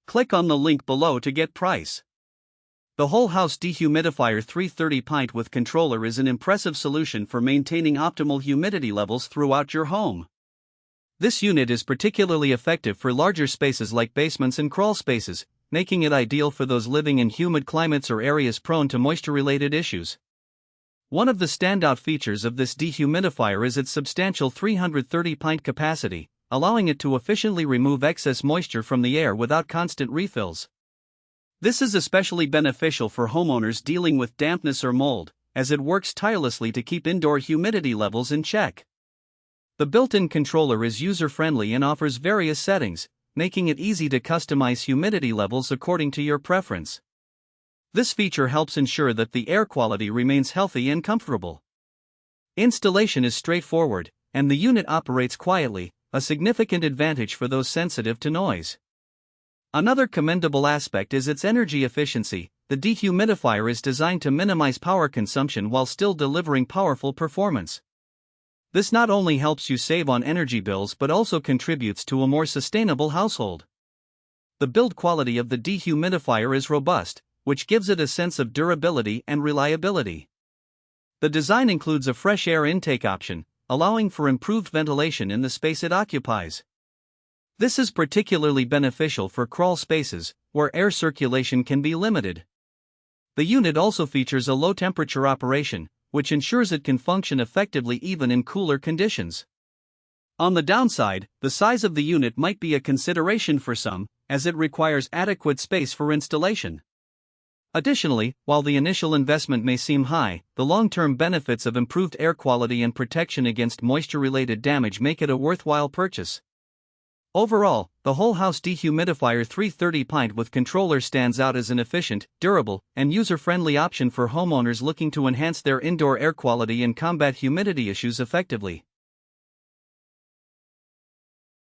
Click on the link below to get price. The Whole House Dehumidifier 330 Pint with controller is an impressive solution for maintaining optimal humidity levels throughout your home. This unit is particularly effective for larger spaces like basements and crawl spaces, making it ideal for those living in humid climates or areas prone to moisture-related issues. One of the standout features of this dehumidifier is its substantial 330 pint capacity, allowing it to efficiently remove excess moisture from the air without constant refills. This is especially beneficial for homeowners dealing with dampness or mold, as it works tirelessly to keep indoor humidity levels in check. The built-in controller is user-friendly and offers various settings, making it easy to customize humidity levels according to your preference. This feature helps ensure that the air quality remains healthy and comfortable. Installation is straightforward, and the unit operates quietly, a significant advantage for those sensitive to noise. Another commendable aspect is its energy efficiency. The dehumidifier is designed to minimize power consumption while still delivering powerful performance. This not only helps you save on energy bills but also contributes to a more sustainable household. The build quality of the dehumidifier is robust, which gives it a sense of durability and reliability. The design includes a fresh air intake option, allowing for improved ventilation in the space it occupies. This is particularly beneficial for crawl spaces, where air circulation can be limited. The unit also features a low-temperature operation, which ensures it can function effectively even in cooler conditions. On the downside, the size of the unit might be a consideration for some, as it requires adequate space for installation. Additionally, while the initial investment may seem high, the long-term benefits of improved air quality and protection against moisture-related damage make it a worthwhile purchase. Overall, the Whole House Dehumidifier 330 Pint with controller stands out as an efficient, durable, and user-friendly option for homeowners looking to enhance their indoor air quality and combat humidity issues effectively.